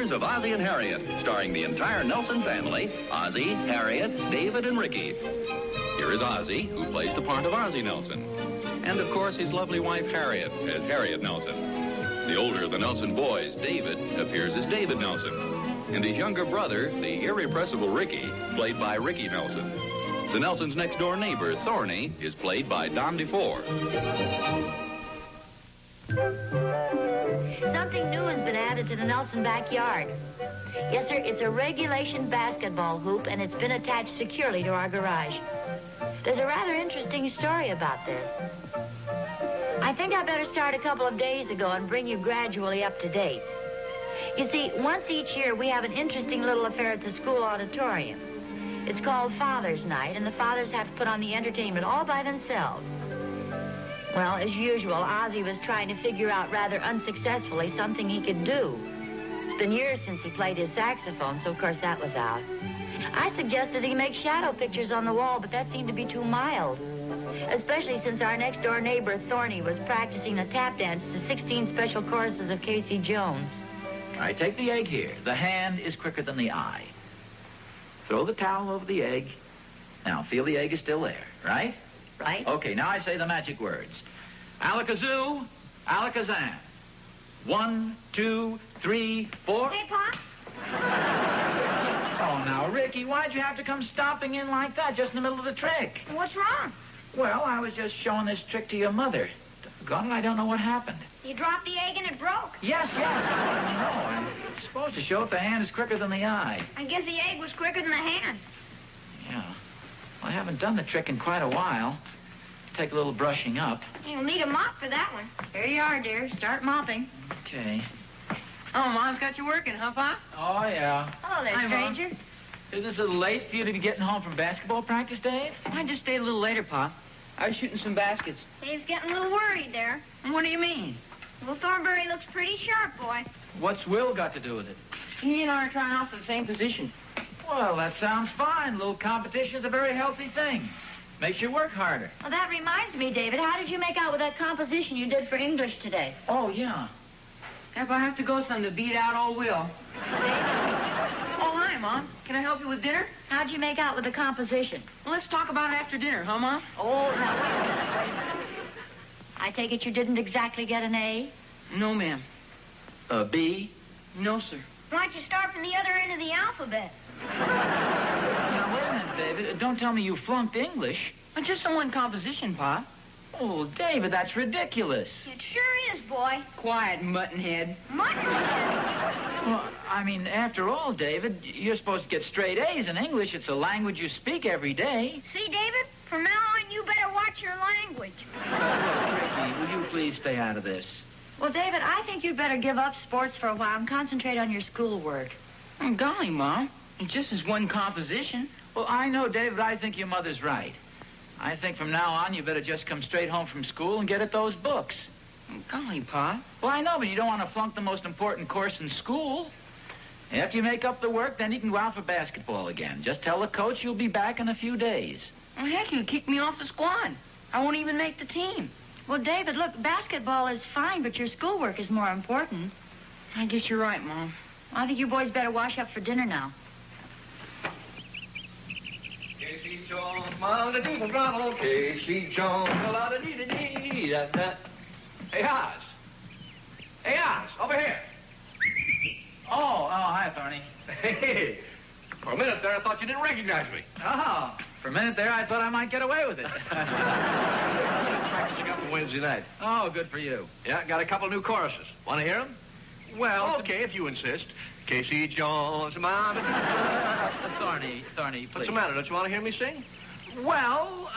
adventures of Ozzie and Harriet, starring the entire Nelson family, Ozzie, Harriet, David, and Ricky. Here is Ozzie, who plays the part of Ozzie Nelson. And, of course, his lovely wife, Harriet, as Harriet Nelson. The older of the Nelson boys, David, appears as David Nelson. And his younger brother, the irrepressible Ricky, played by Ricky Nelson. The Nelsons' next-door neighbor, Thorny, is played by Don DeFore. Something new has been added to the Nelson backyard. Yes, sir, it's a regulation basketball hoop, and it's been attached securely to our garage. There's a rather interesting story about this. I think I better start a couple of days ago and bring you gradually up to date. You see, once each year, we have an interesting little affair at the school auditorium. It's called Father's Night, and the fathers have to put on the entertainment all by themselves. Well, as usual, Ozzie was trying to figure out rather unsuccessfully something he could do. It's been years since he played his saxophone, so of course that was out. I suggested he make shadow pictures on the wall, but that seemed to be too mild. Especially since our next-door neighbor, Thorny, was practicing a tap dance to 16 special choruses of Casey Jones. All right, take the egg here. The hand is quicker than the eye. Throw the towel over the egg. Now, feel the egg is still there, right? Right. Okay, now I say the magic words. Alakazoo, alakazam. 1, 2, 3, 4. Hey, Pop. Oh, now, Ricky, why'd you have to come stomping in like that just in the middle of the trick? What's wrong? Well, I was just showing this trick to your mother. Doggone it, I don't know what happened. You dropped the egg and it broke. Yes. I'm supposed to show if the hand is quicker than the eye. I guess the egg was quicker than the hand. Yeah. Well, I haven't done the trick in quite a while. Take a little brushing up. You'll need a mop for that one. Here you are, dear. Start mopping. Okay. Oh, Mom's got you working, huh, Pop? Oh, yeah. Hello there, Hi, Mom. stranger. Is this a little late for you to be getting home from basketball practice, Dave? I just stayed a little later, Pop. I was shooting some baskets. Dave's getting a little worried there. What do you mean? Well, Thornberry looks pretty sharp, boy. What's Will got to do with it? He and I are trying out for the same position. Well, that sounds fine. A little competition is a very healthy thing. Makes you work harder. Well, that reminds me, David, how did you make out with that composition you did for English today? Oh, yeah. If I have to go some to beat out old Will. Oh, hi, Mom. Can I help you with dinner? How'd you make out with the composition? Well, let's talk about it after dinner, huh, Mom? Oh, now, wait a minute. I take it you didn't exactly get an A? No, ma'am. B? No, sir. Why don't you start from the other end of the alphabet? Now, wait a minute, David. Don't tell me you flunked English. But just on one composition, Pop. Oh, David, that's ridiculous. It sure is, boy. Quiet, muttonhead. Mutton. Well, I mean, after all, David, you're supposed to get straight A's in English. It's a language you speak every day. See, David? From now on, you better watch your language. Ricky, will you please stay out of this? Well, David, I think you'd better give up sports for a while and concentrate on your schoolwork. Oh, golly, Mom. It just is one composition. Well, I know, David, I think your mother's right. I think from now on, you better just come straight home from school and get at those books. Oh, golly, Pop. Well, I know, but you don't want to flunk the most important course in school. After you make up the work, then you can go out for basketball again. Just tell the coach you'll be back in a few days. Well, heck, you kicked me off the squad. I won't even make the team. Well, David, look, basketball is fine, but your schoolwork is more important. I guess you're right, Mom. I think you boys better wash up for dinner now. Casey Jones, mama-da-dee-da, Ronald. Casey Jones, la-da-dee-da-dee-da-da. Hey, Oz. Hey, Oz, over here. Oh, hi, Thorny. Hey, for a minute there, I thought you didn't recognize me. Oh, for a minute there, I thought I might get away with it. Practicing up on Wednesday night. Oh, good for you. Yeah, got a couple new choruses. Want to hear them? Well, okay, if you insist. Casey Jones, mama. Thorny, please. What's the matter? Don't you want to hear me sing? Well,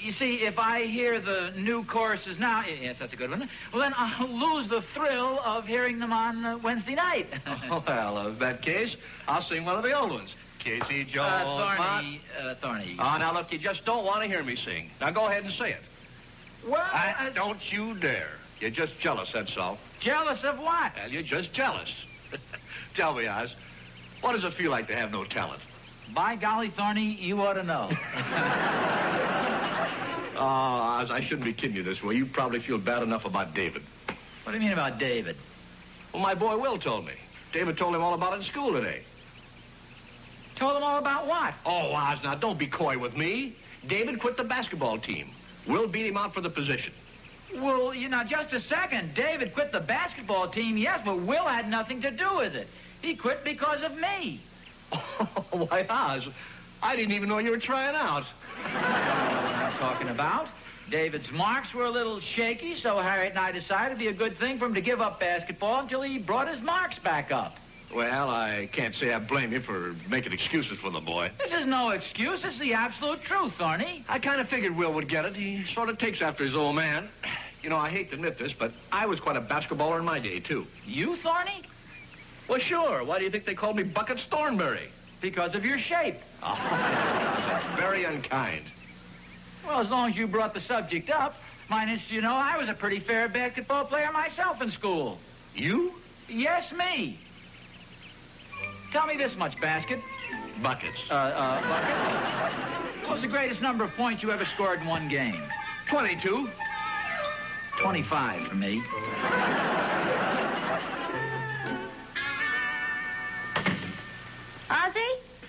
you see, if I hear the new choruses now, yes, that's a good one, well, then I'll lose the thrill of hearing them on Wednesday night. Oh, well, in that case, I'll sing one of the old ones. Casey Jones, Thorny. Oh, now, look, you just don't want to hear me sing. Now, go ahead and say it. Well, Don't you dare. You're just jealous, that's all. jealous of what? Well, you're just jealous. Tell me, Oz, what does it feel like to have no talent? By golly, Thorny, you ought to know. Oh, Oz, I shouldn't be kidding you this way. You probably feel bad enough about David. What do you mean about David? Well, my boy Will told me. David told him all about it in school today. Told him all about what? Oh, Oz, now don't be coy with me. David quit the basketball team. Will beat him out for the position. Well, just a second. David quit the basketball team, yes, but Will had nothing to do with it. He quit because of me. Why, Oz, I didn't even know you were trying out. You know what I'm talking about. David's marks were a little shaky, so Harriet and I decided it'd be a good thing for him to give up basketball until he brought his marks back up. Well, I can't say I blame you for making excuses for the boy. This is no excuse. This is the absolute truth, Thorny. I kind of figured Will would get it. He sort of takes after his old man. You know, I hate to admit this, but I was quite a basketballer in my day, too. You, Thorny? Well, sure. Why do you think they called me Buckets Thornberry? Because of your shape. Oh, that's very unkind. Well, as long as you brought the subject up, minus, I was a pretty fair basketball player myself in school. You? Yes, me. Tell me this much, Basket. Buckets. Buckets? What was the greatest number of points you ever scored in one game? 22. 25 for me. Ozzie?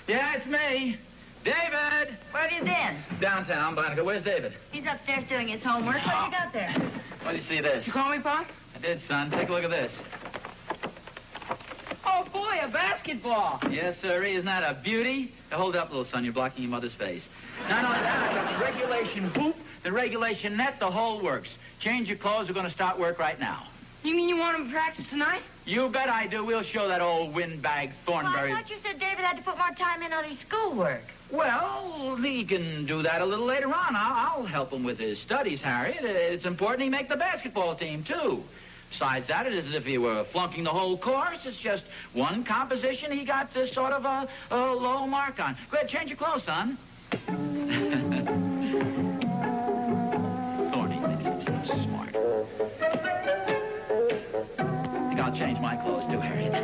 Yeah, it's me. David! Where have you been? Downtown, Bonica. Where's David? He's upstairs doing his homework. What have you got there? What do you see this? You call me, Pa? I did, son. Take a look at this. Oh, boy, a basketball. Yes, sir. Isn't that a beauty? Now, hold it up, little son. You're blocking your mother's face. Not only that, I got the regulation hoop, the regulation net, the whole works. Change your clothes. We're going to start work right now. You mean you want him to practice tonight? You bet I do. We'll show that old windbag Thornberry. Well, I thought you said David had to put more time in on his schoolwork. Well, he can do that a little later on. I'll help him with his studies, Harriet. It's important he make the basketball team, too. Besides that, it is as if he were flunking the whole course. It's just one composition he got sort of a low mark on. Go ahead, change your clothes, son. Thorny thinks he's so smart. I think I'll change my clothes, too, Harriet.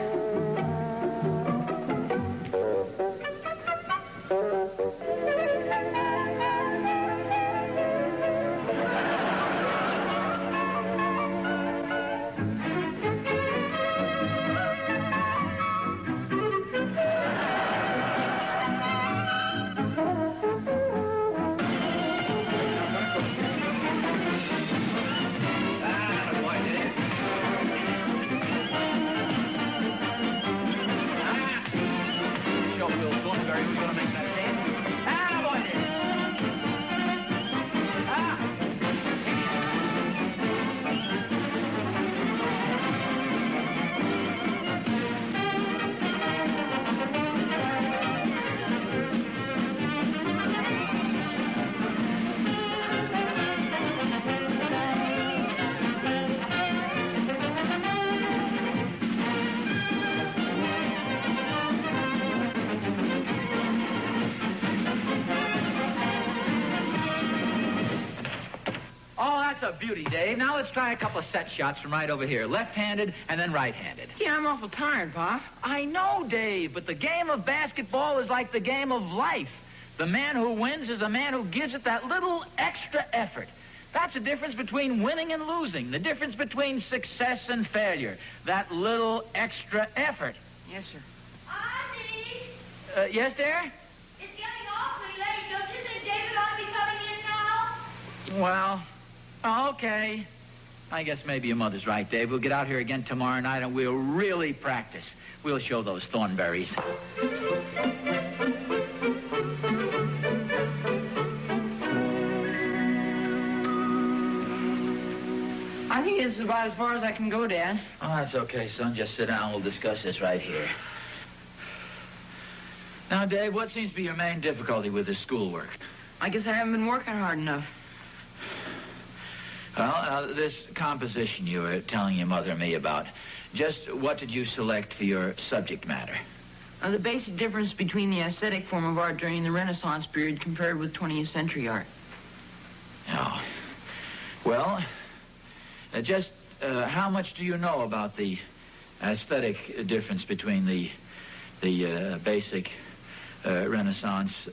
A beauty, Dave. Now let's try a couple of set shots from right over here. Left-handed and then right-handed. Gee, I'm awful tired, Pa. I know, Dave, but the game of basketball is like the game of life. The man who wins is a man who gives it that little extra effort. That's the difference between winning and losing. The difference between success and failure. That little extra effort. Yes, sir. Ozzie, Yes, dear? it's getting awfully late. Don't you think David ought to be coming in now? Well, okay. I guess maybe your mother's right, Dave. We'll get out here again tomorrow night and we'll really practice. We'll show those Thornberries. I think this is about as far as I can go, Dad. Oh, that's okay, son. Just sit down. We'll discuss this right here. Now, Dave, what seems to be your main difficulty with this schoolwork? I guess I haven't been working hard enough. Well, this composition you were telling your mother and me about, just what did you select for your subject matter? The basic difference between the aesthetic form of art during the Renaissance period compared with 20th century art. Oh. Well, just how much do you know about the aesthetic difference between the basic Renaissance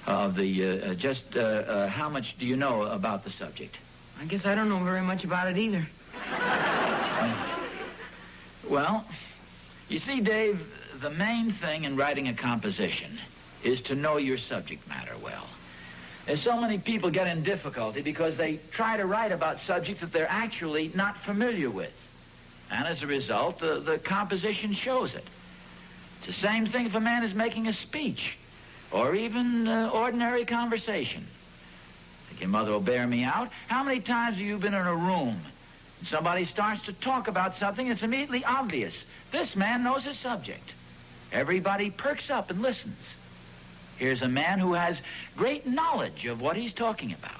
of the... how much do you know about the subject? I guess I don't know very much about it either. Well, You see, Dave, the main thing in writing a composition is to know your subject matter well. There's so many people get in difficulty because they try to write about subjects that they're actually not familiar with. And as a result, the composition shows it. It's the same thing if a man is making a speech or even ordinary conversation. I think your mother will bear me out. How many times have you been in a room and somebody starts to talk about something that's immediately obvious? This man knows his subject. Everybody perks up and listens. Here's a man who has great knowledge of what he's talking about.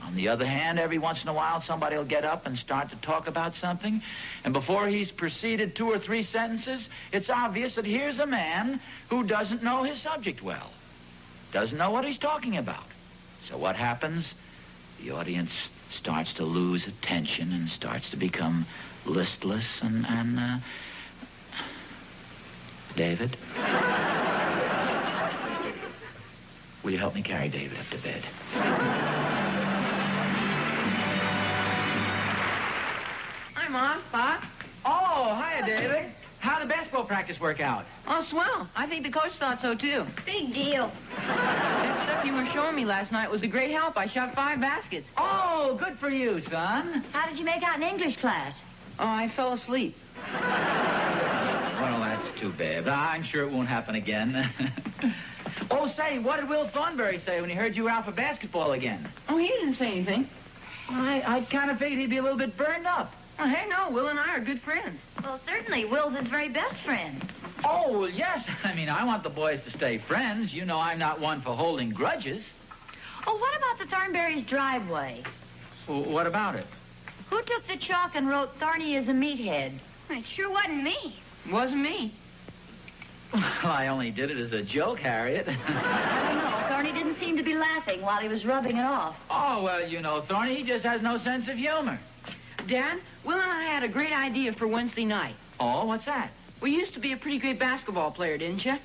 On the other hand, every once in a while, somebody will get up and start to talk about something, and before he's proceeded 2 or 3 sentences, it's obvious that here's a man who doesn't know his subject well, doesn't know what he's talking about. So what happens? The audience starts to lose attention and starts to become listless and David? Will you help me carry David up to bed? Hi, Mom. Pop. Oh, hiya, David. How'd the basketball practice work out? Oh, swell. I think the coach thought so, too. Big deal. That stuff you were showing me last night was a great help. I shot 5 baskets. Oh, good for you, son. How did you make out in English class? Oh, I fell asleep. Well, that's too bad. I'm sure it won't happen again. Oh, say, what did Will Thornberry say when he heard you were out for basketball again? Oh, he didn't say anything. I kind of figured he'd be a little bit burned up. Oh, hey, no, Will and I are good friends. Well, certainly. Will's his very best friend. Oh, well, yes. I mean, I want the boys to stay friends. You know I'm not one for holding grudges. Oh, what about the Thornberry's driveway? Well, what about it? Who took the chalk and wrote Thorny is a meathead? It sure wasn't me. Wasn't me. Well, I only did it as a joke, Harriet. I don't know. Thorny didn't seem to be laughing while he was rubbing it off. Oh, well, you know, Thorny, he just has no sense of humor. Dad, Will and I had a great idea for Wednesday night. Oh, what's that? We used to be a pretty great basketball player, didn't you?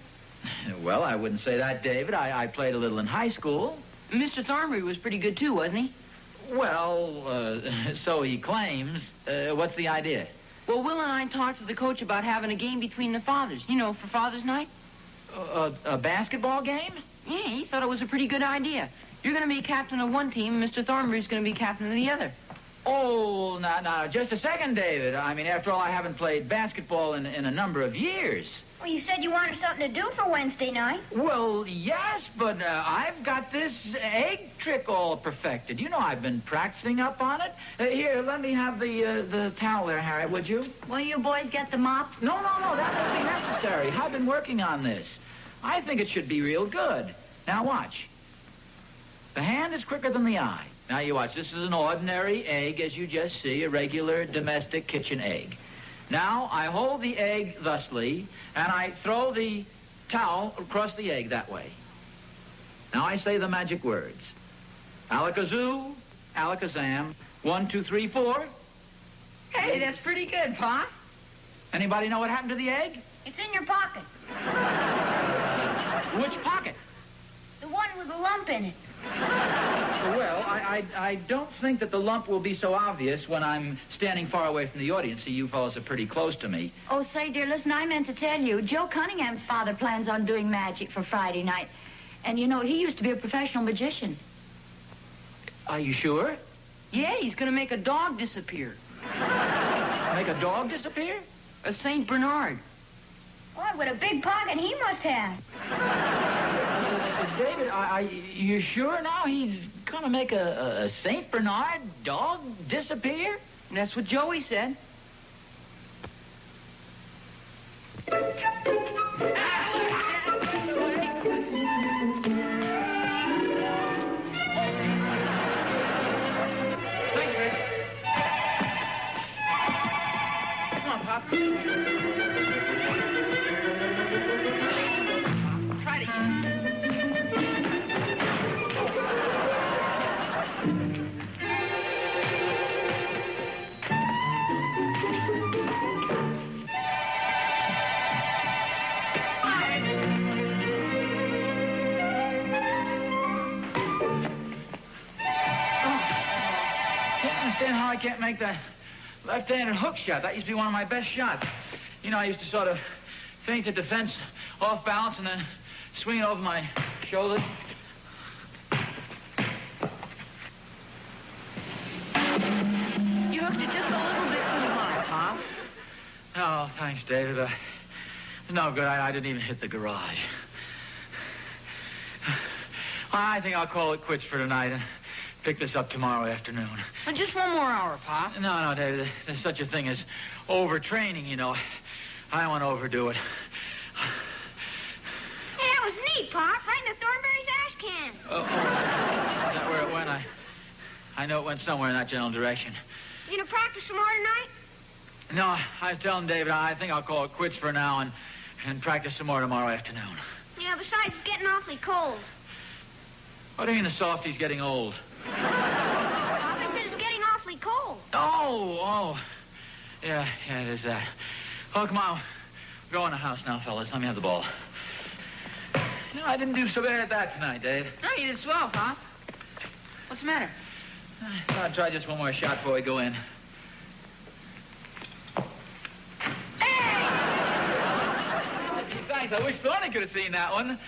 Well, I wouldn't say that, David. I played a little in high school. Mr. Thornberry was pretty good, too, wasn't he? Well, so he claims. What's the idea? Well, Will and I talked to the coach about having a game between the fathers, you know, for Father's Night. A basketball game? Yeah, he thought it was a pretty good idea. You're going to be captain of one team, and Mr. Thornberry's going to be captain of the other. Oh, now, just a second, David. I mean, after all, I haven't played basketball in a number of years. Well, you said you wanted something to do for Wednesday night. Well, yes, but I've got this egg trick all perfected. You know I've been practicing up on it. Here, let me have the towel there, Harriet, would you? Will you boys get the mop? No, that won't be necessary. I've been working on this. I think it should be real good. Now, watch. The hand is quicker than the eye. Now, you watch. This is an ordinary egg, as you just see, a regular domestic kitchen egg. Now, I hold the egg thusly, and I throw the towel across the egg that way. Now, I say the magic words. Alakazoo, alakazam, 1, 2, 3, 4. Hey, that's pretty good, Pa. Anybody know what happened to the egg? It's in your pocket. Which pocket? The one with the lump in it. Well, I don't think that the lump will be so obvious when I'm standing far away from the audience. See, you fellows are pretty close to me. Oh, say, dear, listen, I meant to tell you, Joe Cunningham's father plans on doing magic for Friday night. And, you know, he used to be a professional magician. Are you sure? Yeah, he's going to make a dog disappear. Make a dog disappear? A St. Bernard. Boy, what a big pocket he must have. David, are you sure now he's going to make a St. Bernard dog disappear? That's what Joey said. Come on, Pop. Try it again. Can't understand how I can't make the Left-handed hook shot. That used to be one of my best shots. You know, I used to sort of feint the defense off balance and then swing it over my shoulder. You hooked it just a little bit too high, Pop. Oh, thanks, David. No good. I didn't even hit the garage. I think I'll call it quits for tonight and pick this up tomorrow afternoon. And just one more hour, Pop. No, David. There's such a thing as overtraining, you know. I don't want to overdo it. Hey, that was neat, Pop. Right in the Thornberry's ash can. Oh. Is that where it went? I know it went somewhere in that general direction. You gonna practice some more tonight? No, I was telling David, I think I'll call it quits for now and practice some more tomorrow afternoon. Yeah, besides, it's getting awfully cold. What do you mean the softy's getting old? Pop, I said it's getting awfully cold. Oh. Yeah, it is that. Oh, come on. Go in the house now, fellas. Let me have the ball. You know, I didn't do so bad at that tonight, Dave. No, you did swell, Pop. What's the matter? I thought I'd try just one more shot before we go in. Thanks. I wish Thorny could have seen that one.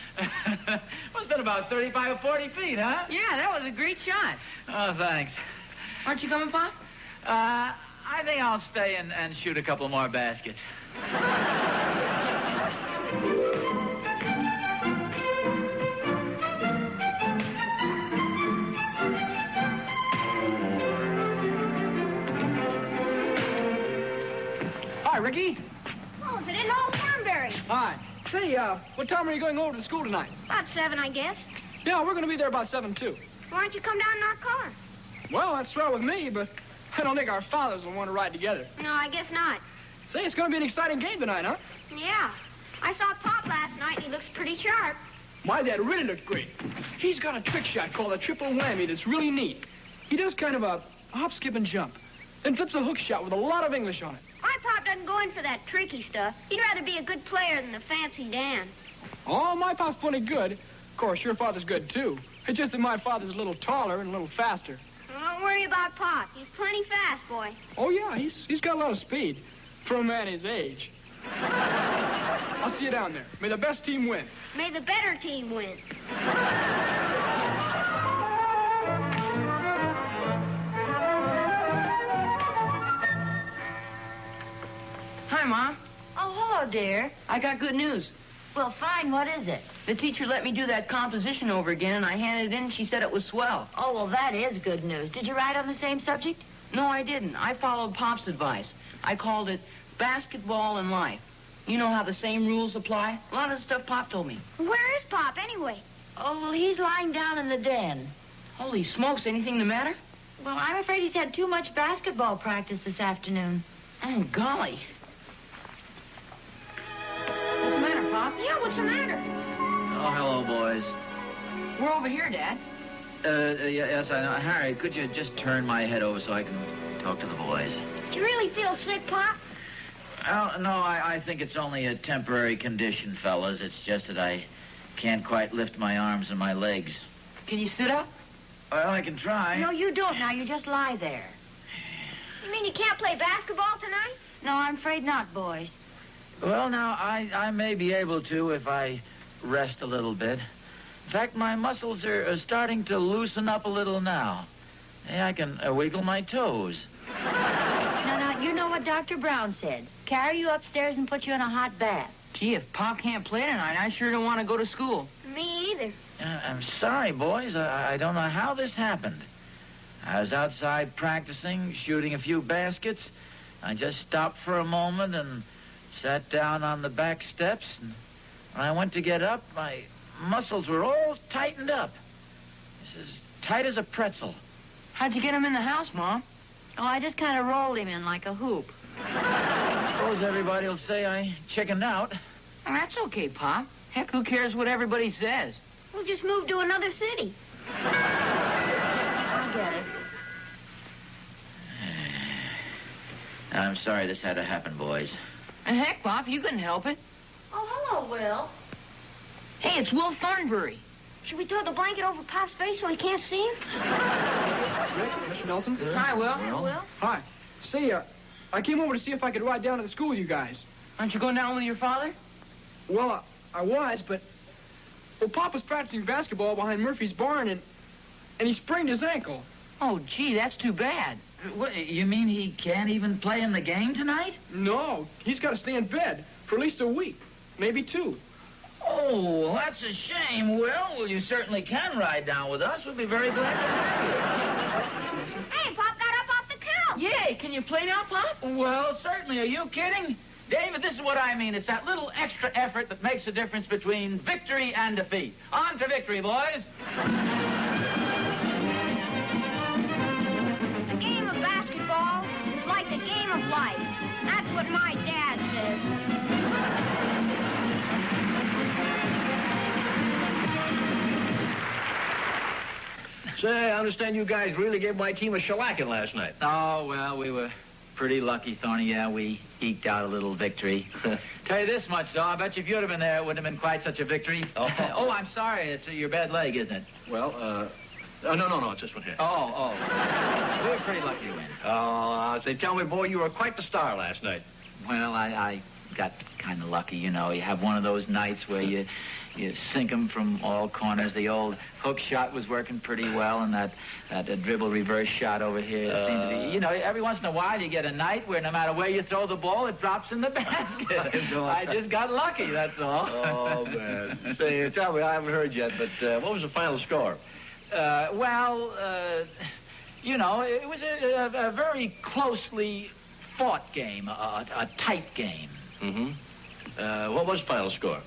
Must have been about 35 or 40 feet, huh? Yeah, that was a great shot. Oh, thanks. Aren't you coming, Pop? I think I'll stay and shoot a couple more baskets. Hi, Ricky. Oh, is it in old Thornberry? Hi. Say, what time are you going over to school tonight? About 7, I guess. Yeah, we're going to be there about 7, too. Why don't you come down in our car? Well, that's swell with me, but I don't think our fathers will want to ride together. No, I guess not. Say, it's going to be an exciting game tonight, huh? Yeah. I saw Pop last night, and he looks pretty sharp. My dad really looked great. He's got a trick shot called a triple whammy that's really neat. He does kind of a hop, skip, and jump. Then flips a hook shot with a lot of English on it. My Pop doesn't go in for that tricky stuff. He'd rather be a good player than the fancy Dan. Oh, my pop's plenty good. Of course, your father's good, too. It's just that my father's a little taller and a little faster. Well, don't worry about Pop. He's plenty fast, boy. Oh, yeah, he's got a lot of speed for a man his age. I'll see you down there. May the best team win. May the better team win. Hi, Mom. Oh, hello, dear. I got good news. Well, fine. What is it? The teacher let me do that composition over again, and I handed it in, and she said it was swell. Oh, well, that is good news. Did you write on the same subject? No, I didn't. I followed Pop's advice. I called it Basketball and Life. You know how the same rules apply? A lot of the stuff Pop told me. Where is Pop, anyway? Oh, well, he's lying down in the den. Holy smokes, anything the matter? Well, I'm afraid he's had too much basketball practice this afternoon. Oh, golly. What's the matter, Pop? Yeah, what's the matter? Oh, hello, boys. We're over here, Dad. Yes, I know. Harry, could you just turn my head over so I can talk to the boys? Do you really feel sick, Pop? Well, no, I think it's only a temporary condition, fellas. It's just that I can't quite lift my arms and my legs. Can you sit up? Well, I can try. No, you don't now. You just lie there. You mean you can't play basketball tonight? No, I'm afraid not, boys. Well, now, I may be able to if I rest a little bit. In fact, my muscles are starting to loosen up a little now. Hey, I can wiggle my toes. Now, you know what Dr. Brown said. Carry you upstairs and put you in a hot bath. Gee, if Pop can't play tonight, I sure don't want to go to school. Me either. I'm sorry, boys. I don't know how this happened. I was outside practicing, shooting a few baskets. I just stopped for a moment and sat down on the back steps. And when I went to get up, my muscles were all tightened up. It's as tight as a pretzel. How'd you get him in the house, Mom? Oh, I just kind of rolled him in like a hoop. I suppose everybody will say I chickened out. Well, that's okay, Pop. Heck, who cares what everybody says? We'll just move to another city. I'll get it. I'm sorry this had to happen, boys. And heck, Pop, you couldn't help it. Oh, hello, Will. Hey, it's Will Thornberry. Should we throw the blanket over Pop's face so he can't see him? Rick, Mr. Nelson. Hi, Will. Will? Hi. Say, I came over to see if I could ride down to the school with you guys. Aren't you going down with your father? Well, I was, but... Well, Pop was practicing basketball behind Murphy's barn, and he sprained his ankle. Oh, gee, that's too bad. What, you mean he can't even play in the game tonight? No, he's got to stay in bed for at least a week, maybe 2. Oh, that's a shame, Will. Well, you certainly can ride down with us. We'll be very glad to have Hey, Pop got up off the couch. Yay, can you play now, Pop? you. Well, certainly. Are you kidding? David, this is what I mean. It's that little extra effort that makes the difference between victory and defeat. On to victory, boys. The game of basketball is like the game of life. That's what my dad says. Say, I understand you guys really gave my team a shellacking last night. Oh, well, we were pretty lucky, Thorny. Yeah, we eked out a little victory. Tell you this much, though. I bet you if you'd have been there, it wouldn't have been quite such a victory. Oh, I'm sorry. It's your bad leg, isn't it? Well, no, it's this one here. Oh. We were pretty lucky to win. Oh, say, tell me, boy, you were quite the star last night. Well, I got kind of lucky, you know. You have one of those nights where you sink 'em from all corners. The old hook shot was working pretty well, and that dribble reverse shot over here seemed to be... You know, every once in a while you get a night where no matter where you throw the ball, it drops in the basket. I just got lucky, that's all. Oh, man. Say, tell me, I haven't heard yet, but what was the final score? You know, it was a very closely fought game, a tight game. Mm-hmm. What was the final score?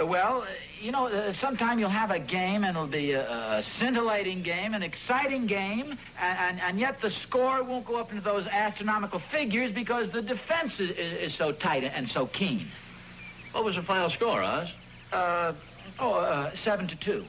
Well, you know, sometime you'll have a game and it'll be a scintillating game, an exciting game, and yet the score won't go up into those astronomical figures because the defense is so tight and so keen. What was the final score, Oz? 7-2.